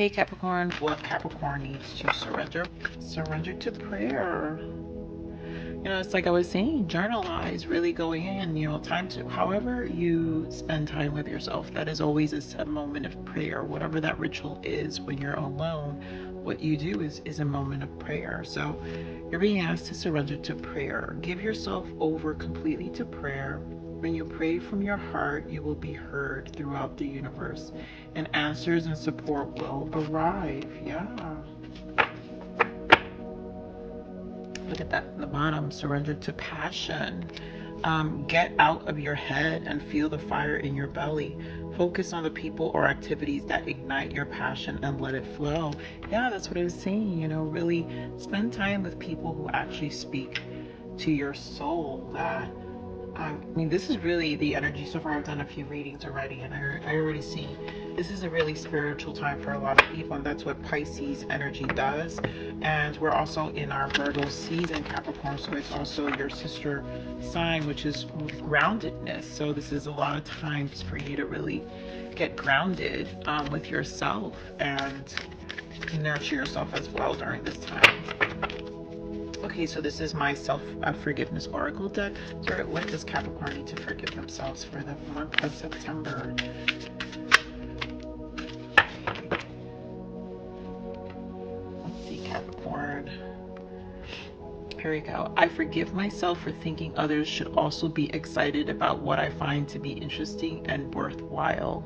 Hey Capricorn, what Capricorn needs to surrender? Surrender to prayer. You know, it's like I was saying, journalize, really go in, you know, time to, however you spend time with yourself, that is always a moment of prayer. Whatever that ritual is when you're alone, what you do is a moment of prayer. So you're being asked to surrender to prayer. Give yourself over completely to prayer. When you pray from your heart, you will be heard throughout the universe, and answers and support will arrive. Yeah. Look at that at the bottom. Surrender to passion. Get out of your head and feel the fire in your belly. Focus on the people or activities that ignite your passion and let it flow. Yeah, that's what I was saying. You know, really spend time with people who actually speak to your soul. That I mean, this is really the energy. So far, I've done a few readings already, and I already see this is a really spiritual time for a lot of people, and that's what Pisces energy does. And we're also in our Virgo season, Capricorn, so it's also your sister sign, which is groundedness. So this is a lot of times for you to really get grounded with yourself and nurture yourself as well during this time. Okay, so this is my self-forgiveness oracle deck. So what does Capricorn need to forgive themselves for the month of September? Let's see, Capricorn. Here we go. I forgive myself for thinking others should also be excited about what I find to be interesting and worthwhile.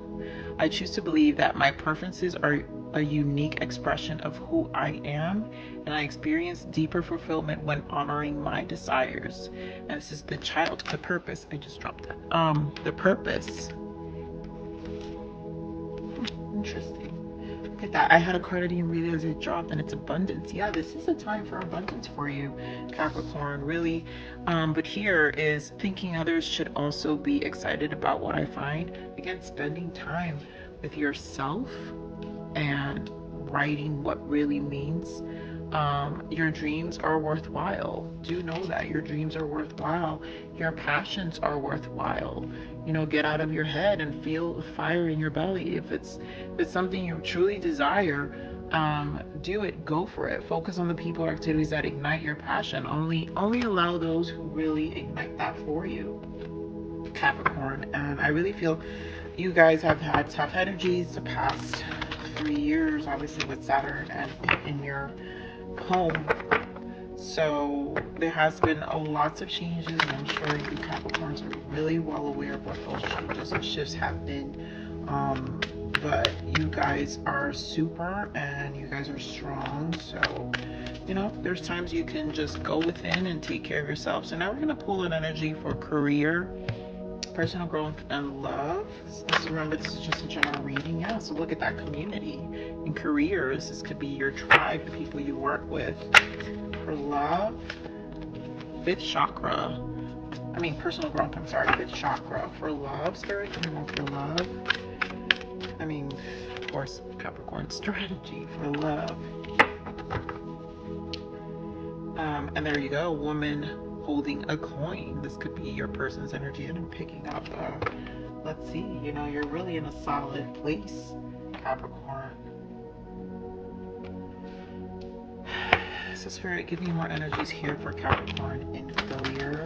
I choose to believe that my preferences are a unique expression of who I am, and I experience deeper fulfillment when honoring my desires. And this is the child, the purpose. I just dropped that. The purpose. Interesting. Look at that. I had a card I didn't realize it dropped, and it's abundance. Yeah, this is a time for abundance for you, Capricorn, really. But here is thinking others should also be excited about what I find. Again, spending time with yourself and writing what really means. Your dreams are worthwhile. Do know that your dreams are worthwhile. Your passions are worthwhile. You know, get out of your head and feel the fire in your belly. If it's something you truly desire, do it. Go for it. Focus on the people or activities that ignite your passion. Only allow those who really ignite that for you, Capricorn. And I really feel you guys have had tough energies the past 3 years, obviously with Saturn and in your home. So there has been lots of changes, and I'm sure you Capricorns are really well aware of what those changes and shifts have been. But you guys are super, and you guys are strong. So, you know, there's times you can just go within and take care of yourself. So now we're going to pull an energy for career, personal growth, and love. So remember, this is just a general reading. Yeah, so look at that community. In careers, this could be your tribe, the people you work with. For love, fifth chakra. I mean, personal growth, I'm sorry, fifth chakra. For love, spirit, for love. I mean, of course, Capricorn strategy for love. And there you go, woman holding a coin. This could be your person's energy, and I'm picking up, let's see, you know, you're really in a solid place, Capricorn. So Spirit, give me more energies here for Capricorn in career.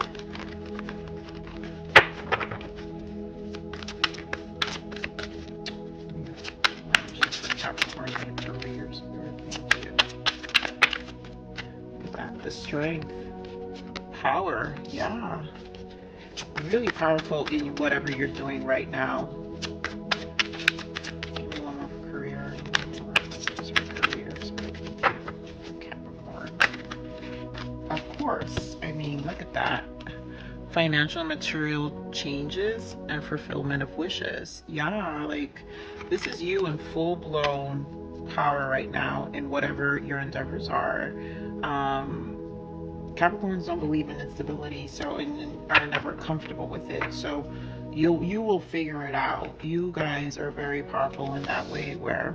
Capricorn in career, Spirit, thank you. Look at that, the strength. Power, yeah, really powerful in whatever you're doing right now. Give me one more for career. Capricorn. Of course, I mean, look at that. Financial and material changes and fulfillment of wishes. Yeah, like this is you in full-blown power right now in whatever your endeavors are. Capricorns don't believe in instability, so and are never comfortable with it. So you will figure it out. You guys are very powerful in that way, where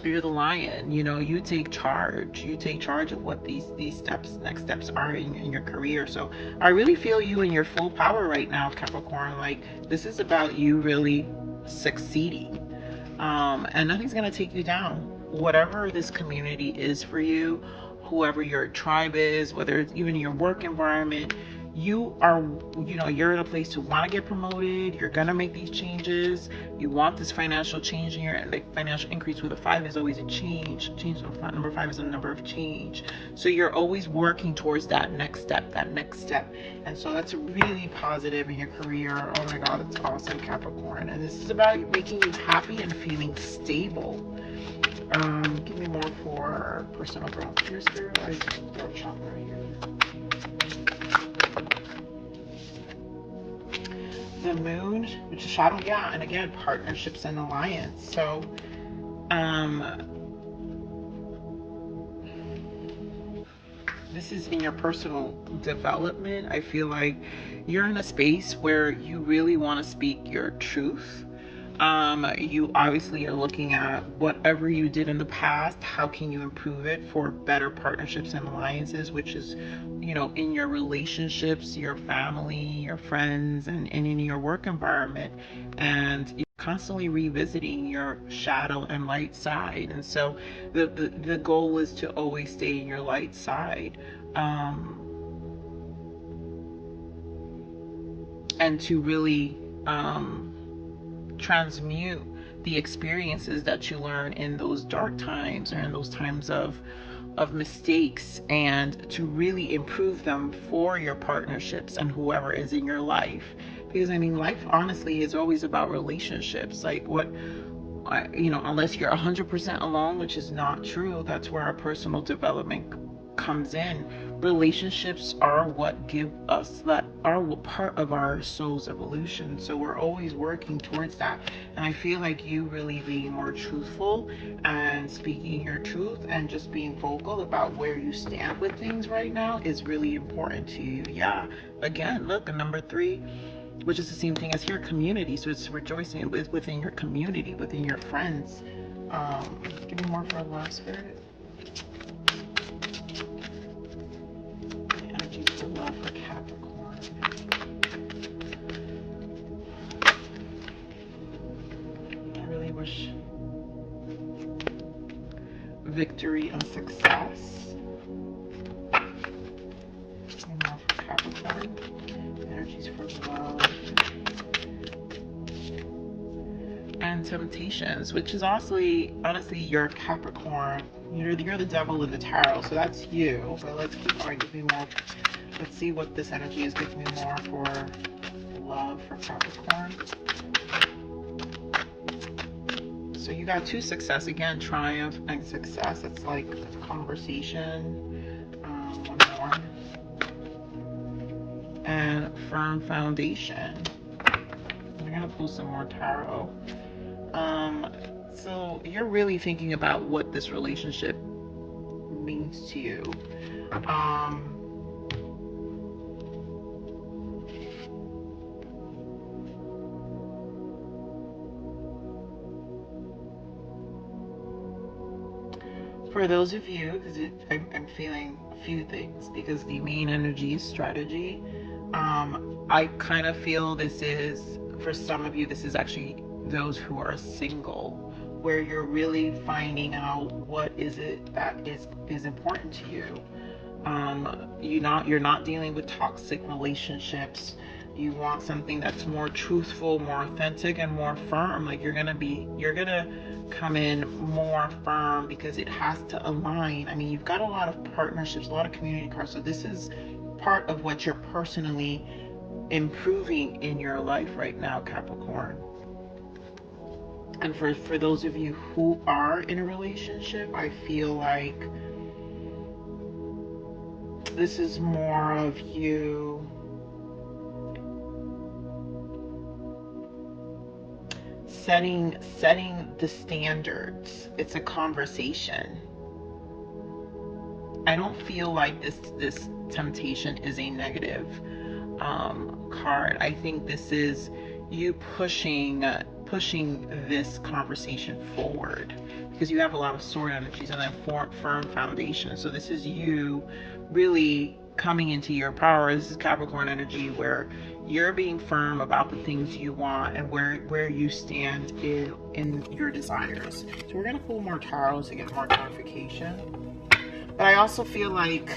you're the lion. You know, you take charge. You take charge of what these next steps are in your career. So I really feel you in your full power right now, Capricorn. Like this is about you really succeeding. and nothing's going to take you down. Whatever this community is for you, whoever your tribe is, whether it's even your work environment, you are, you're in a place to want to get promoted. You're going to make these changes. You want this financial change in your, like, financial increase with a 5 is always a change. Number 5 is a number of change. So you're always working towards that next step. And so that's really positive in your career. Oh my God, it's awesome, Capricorn. And this is about making you happy and feeling stable. Give me more for personal growth. Here's your throat chakra here. The moon, which is shadow, yeah, and again, partnerships and alliance. So, this is in your personal development. I feel like you're in a space where you really want to speak your truth. You obviously are looking at whatever you did in the past, how can you improve it for better partnerships and alliances, which is, in your relationships, your family, your friends, and in your work environment. And you're constantly revisiting your shadow and light side. And so the goal is to always stay in your light side. And to really transmute the experiences that you learn in those dark times or in those times of mistakes, and to really improve them for your partnerships and whoever is in your life. Because I mean, life honestly is always about relationships. Like unless you're 100% alone, which is not true, that's where our personal development comes in. Relationships are what give us, that are part of our soul's evolution. So we're always working towards that. And I feel like you really being more truthful and speaking your truth and just being vocal about where you stand with things right now is really important to you. Yeah. Again, look, a number 3, which is the same thing as your community. So it's rejoicing within your community, within your friends. Give me more for love, Spirit. For love for Capricorn. I really wish victory and success. And more for Capricorn. Energies for love. And temptations, which is honestly you're Capricorn. You're the devil in the tarot, so that's you. But let's keep going. Give me more. Let's see what this energy is. Give me more for love for Capricorn. So you got 2 success again, triumph and success. It's like conversation. One more. And firm foundation. I'm gonna pull some more tarot. So you're really thinking about what this relationship means to you. For those of you, because I'm feeling a few things, because the main energy is strategy. I kind of feel this is, for some of you, this is actually those who are single, where you're really finding out what is it that is important to you. You're not dealing with toxic relationships. You want something that's more truthful, more authentic, and more firm. Like you're gonna come in more firm because it has to align. I mean, you've got a lot of partnerships, a lot of community cards. So this is part of what you're personally improving in your life right now, Capricorn. And for those of you who are in a relationship, I feel like this is more of you setting the standards. It's a conversation. I don't feel like this temptation is a negative card. I think this is you pushing this conversation forward, because you have a lot of sword energies and then firm foundation. So this is you really coming into your power. This is Capricorn energy, where you're being firm about the things you want and where you stand in your desires. So we're going to pull more tarots to get more clarification. But I also feel like,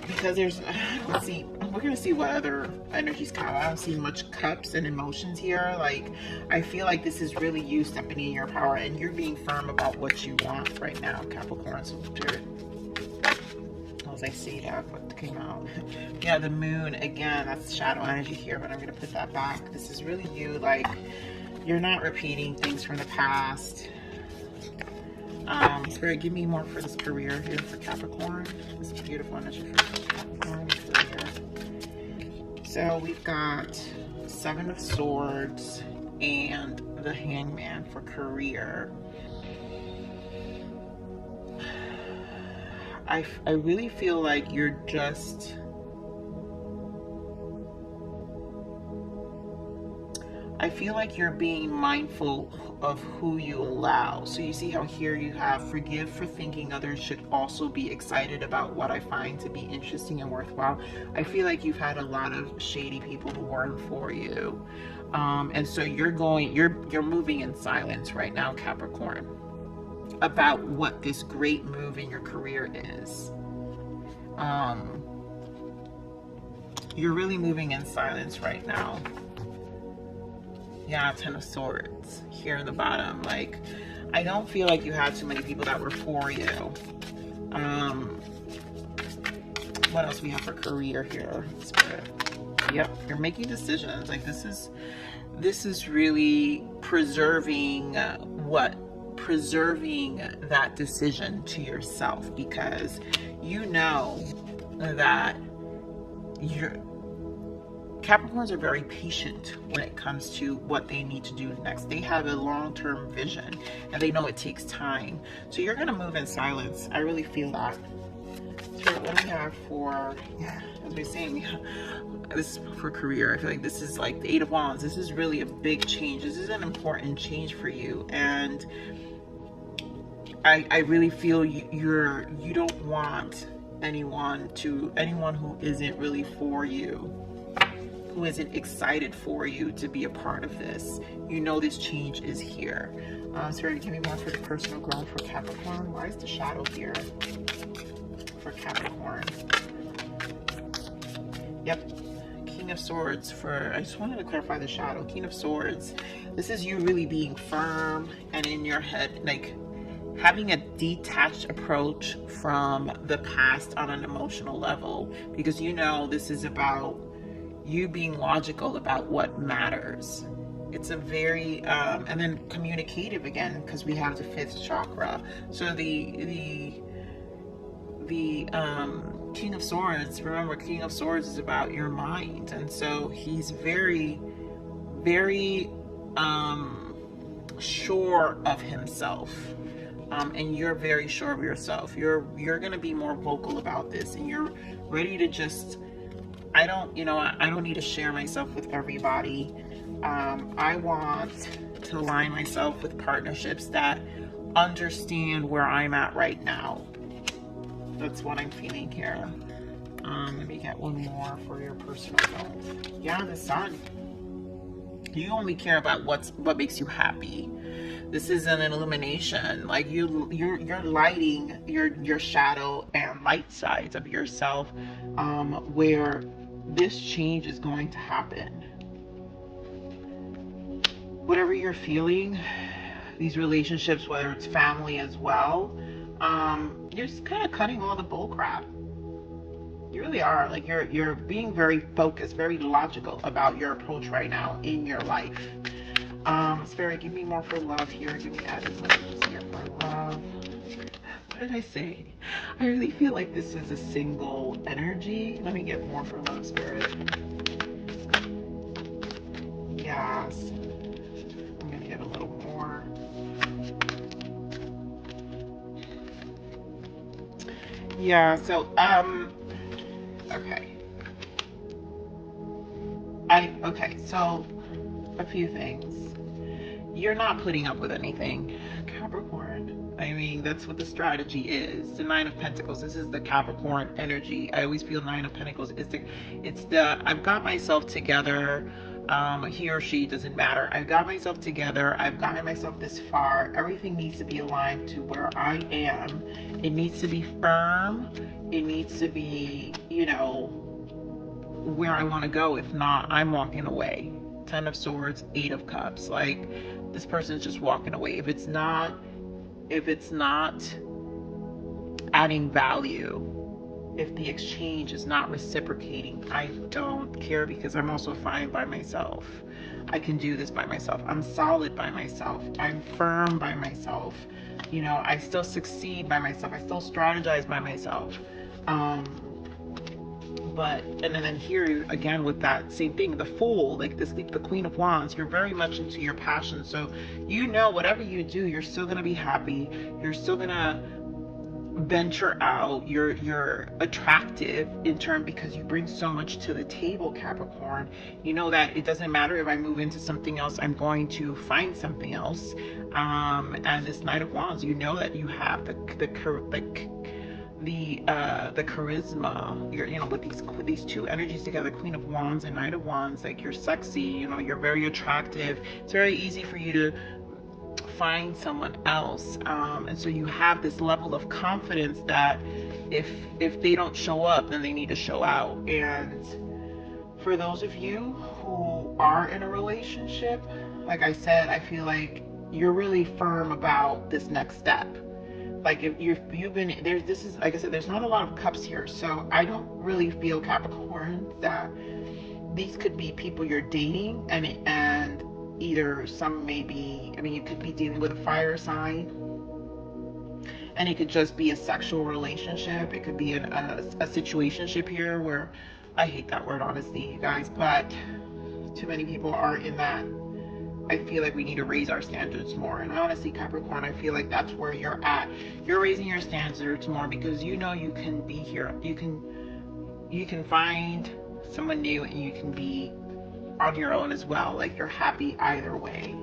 because there's, let's see, we're going to see what other energies come. I don't see much cups and emotions here. Like, I feel like this is really you stepping in your power and you're being firm about what you want right now, Capricorn. So Spirit, as I say that, what came out? Yeah, the moon, again, that's shadow energy here, but I'm going to put that back. This is really you, like, you're not repeating things from the past. Spirit, give me more for this career here for Capricorn. This is beautiful energy for Capricorn career. So we've got 7 of Swords and the Hangman for career. I really feel like you're just, I feel like you're being mindful of who you allow. So you see how here you have forgive for thinking others should also be excited about what I find to be interesting and worthwhile. I feel like you've had a lot of shady people who weren't for you. And so you're moving in silence right now, Capricorn, about what this great move in your career is. You're really moving in silence right now. Yeah, 10 of Swords here in the bottom. Like, I don't feel like you had too many people that were for you. What else we have for career here, Spirit? Yep, you're making decisions. Like, this is really preserving preserving that decision to yourself, because you know that Capricorns are very patient when it comes to what they need to do next. They have a long-term vision and they know it takes time. So you're going to move in silence. I really feel that. So what do we have for, as we're saying, this is for career. I feel like this is like the 8 of Wands. This is really a big change. This is an important change for you. And I really feel you don't want anyone who isn't really for you, who isn't excited for you, to be a part of this. You know this change is here. Spirit, give me more for the personal growth for Capricorn. Why is the shadow here for Capricorn? Yep, King of Swords for, I just wanted to clarify the shadow. King of Swords. This is you really being firm and in your head, like having a detached approach from the past on an emotional level, because you know this is about you being logical about what matters. It's a very and then communicative again, because we have the 5th chakra. So the King of Swords, remember, King of Swords is about your mind, and so he's very, very sure of himself. And you're very sure of yourself. You're gonna be more vocal about this, and you're ready to just, I don't need to share myself with everybody. I want to align myself with partnerships that understand where I'm at right now. That's what I'm feeling here. Let me get one more for your personal growth. Yeah, the Sun. You only care about what makes you happy. This is an illumination. Like you're lighting your shadow and light sides of yourself, where this change is going to happen. Whatever you're feeling, these relationships, whether it's family as well, you're just kind of cutting all the bull crap. You really are. Like you're being very focused, very logical about your approach right now in your life. Spirit, give me more for love here. Give me added messages here for love. What did I say? I really feel like this is a single energy. Let me get more for love, Spirit. Yes. I'm gonna get a little more. Yeah, so okay, so a few things. you're not putting up with anything, Capricorn. I mean, that's what the strategy is. The Nine of Pentacles. This is the Capricorn energy. I always feel Nine of Pentacles. It's the I've got myself together. He or she, doesn't matter. I've got myself together. I've gotten myself this far. Everything needs to be aligned to where I am. It needs to be firm. It needs to be, you know, where I want to go. If not, I'm walking away. 10 of Swords, 8 of Cups. Like, this person's just walking away. If it's not adding value, if the exchange is not reciprocating, I don't care, because I'm also fine by myself. I can do this by myself. I'm solid by myself. I'm firm by myself. You know, I still succeed by myself. I still strategize by myself. But, and then here again with that same thing, the Fool, like this, the Queen of Wands, you're very much into your passion. So, you know, whatever you do, you're still going to be happy. You're still going to venture out. You're attractive in turn, because you bring so much to the table, Capricorn. You know that it doesn't matter if I move into something else, I'm going to find something else. And this Knight of Wands, you know that you have the charisma. You're, you know, with these two energies together, Queen of Wands and Knight of Wands, like, you're sexy, you know, you're very attractive. It's very easy for you to find someone else, and so you have this level of confidence that if they don't show up, then they need to show out. And for those of you who are in a relationship, like I said, I feel like you're really firm about this next step. Like, if you've been there, this is, like I said, there's not a lot of cups here, so I don't really feel, Capricorn, that these could be people you're dating, and either some may be, I mean, you could be dealing with a fire sign, and it could just be a sexual relationship. It could be a situationship here, where, I hate that word, honestly, you guys, but too many people are in that. I feel like we need to raise our standards more. And honestly, Capricorn, I feel like that's where you're at. You're raising your standards more, because you know you can be here. You can find someone new, and you can be on your own as well. Like, you're happy either way.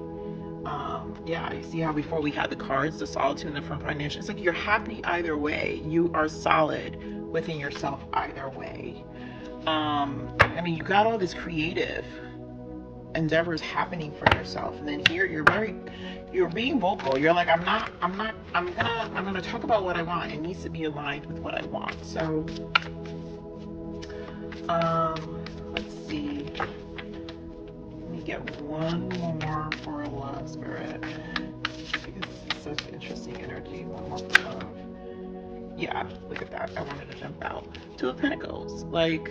Yeah, you see how before we had the cards, the Solitude and the Front Financial. It's like you're happy either way. You are solid within yourself either way. I mean, you got all this creative endeavors happening for yourself, and then here you're being vocal. You're like, I'm gonna talk about what I want. It needs to be aligned with what I want. So, let's see. Let me get one more for love, Spirit, because it's such interesting energy. One more for love. Yeah, look at that. I wanted to jump out. Two of Pentacles. Like,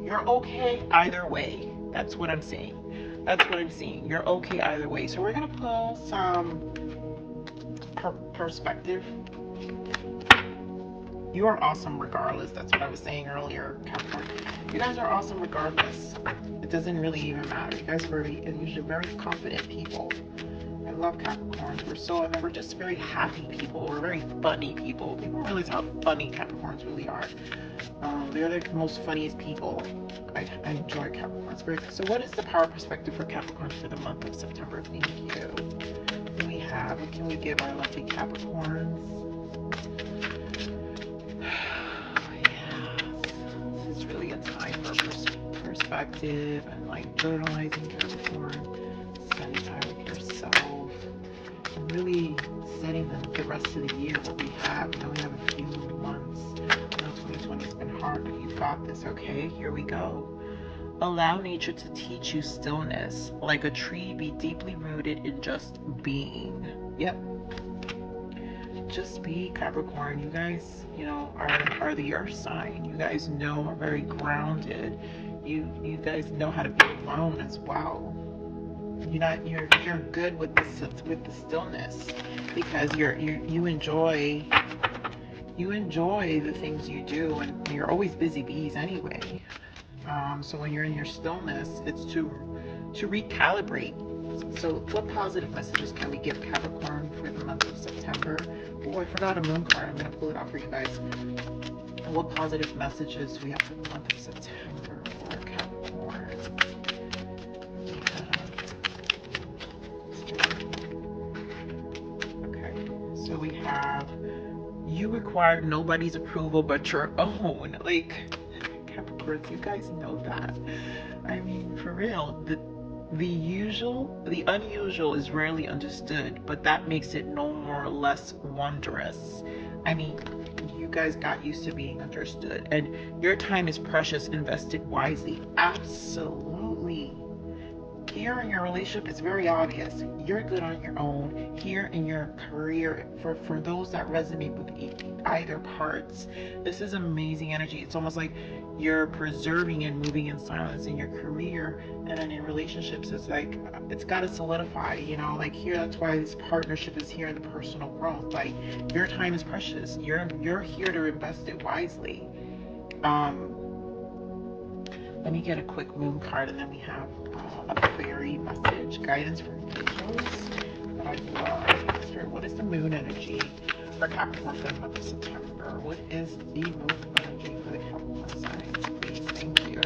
you're okay either way. That's what I'm saying. That's what I'm seeing. You're okay either way. So we're gonna pull some perspective. You are awesome regardless. That's what I was saying earlier, Capricorn. You guys are awesome regardless. It doesn't really even matter. You guys are usually very confident people. I love Capricorns. We're just very happy people. We're very funny people. People don't realize how funny Capricorns really are. They're the most funniest people. I enjoy Capricorns. So what is the power perspective for Capricorns for the month of September? Thank you. What do we have? What can we give our lovely Capricorns? Yes. This is really a time for perspective and like journalizing, Capricorn. Spending time with yourself. And really setting the rest of the year, what we have. You know, we have a few months. I know 2020 has been hard, but you got this, okay? Here we go. Allow nature to teach you stillness. Like a tree, be deeply rooted in just being. Yep. Just be, Capricorn. You guys, you know, are the earth sign. You guys know, are very grounded. You guys know how to be alone as well. You're good with the stillness, because you enjoy the things you do, and you're always busy bees anyway. So when you're in your stillness, it's to recalibrate. So what positive messages can we give Capricorn for the month of September? Oh, I forgot a moon card. I'm going to pull it out for you guys. What positive messages do we have for the month of September for Capricorn? have, you require nobody's approval but your own. Like, Capricorns, you guys know that. I mean, for real, the unusual is rarely understood, but that makes it no more or less wondrous. I mean, you guys got used to being understood, and your time is precious, invested wisely. Absolutely. Here in your relationship, it's very obvious. You're good on your own. Here in your career, for those that resonate with either parts, this is amazing energy. It's almost like you're preserving and moving in silence in your career, and then in relationships, it's like it's got to solidify. You know, like here, that's why this partnership is here in the personal growth. Like your time is precious. You're here to invest it wisely. Let me get a quick moon card, and then we have a fairy message, guidance from angels that I love. Spirit, what is the moon energy for Capricorn for the month of September? What is the moon energy for the Capricorn signs, please? Thank you.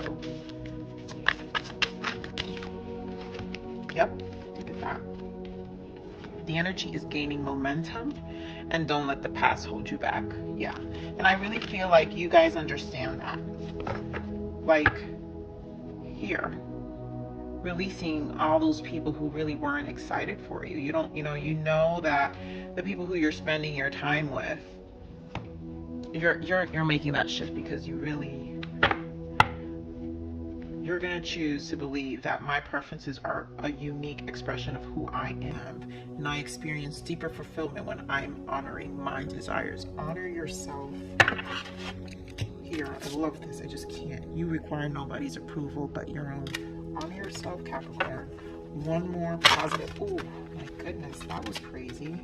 Yep, look at that. The energy is gaining momentum, and don't let the past hold you back. Yeah, and I really feel like you guys understand that. Like, here, releasing all those people who really weren't excited for you. You know that the people who you're spending your time with, you're making that shift because you're gonna choose to believe that my preferences are a unique expression of who I am, and I experience deeper fulfillment when I'm honoring my desires. Honor yourself. Here, I love this. I just can't. You require nobody's approval but your own. Honor yourself, Capricorn. One more positive. Oh my goodness, that was crazy.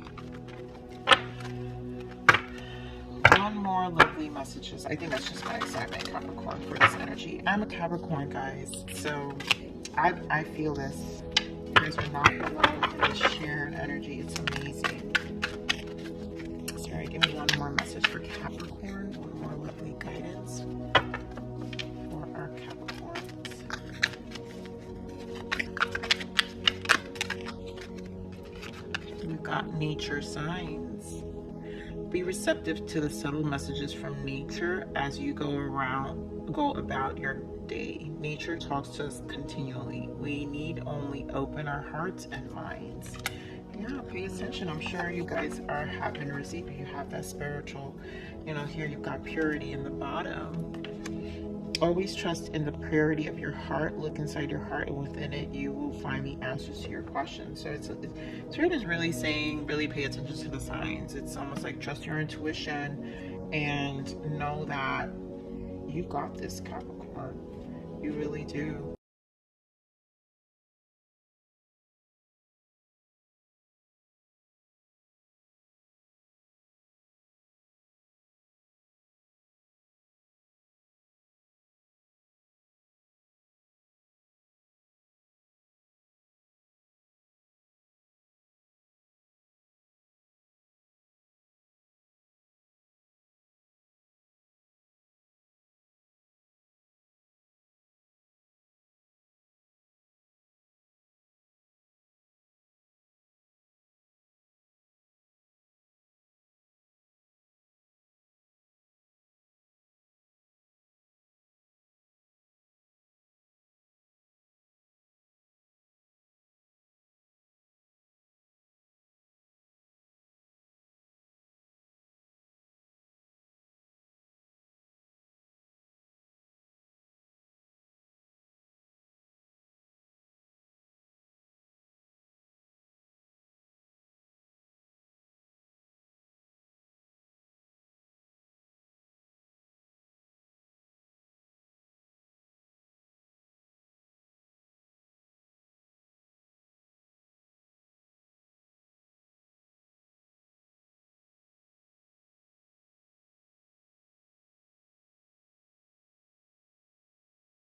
One more lovely messages. I think that's just my excitement, Capricorn, for this energy. I'm a Capricorn, guys, so I feel this. You guys are not alone in this shared energy. It's amazing. Sorry, give me one more message for Capricorn. One more lovely guidance for our Capricorns. We've got nature signs. Be receptive to the subtle messages from nature as you go about your day. Nature talks to us continually. We need only open our hearts and minds. Yeah, pay attention. I'm sure you guys have been receiving. You have that spiritual, here you've got purity in the bottom. Always trust in the purity of your heart. Look inside your heart, and within it you will find the answers to your questions. So Spirit is really saying, really pay attention to the signs. It's almost like trust your intuition and know that you got this, Capricorn. You really do.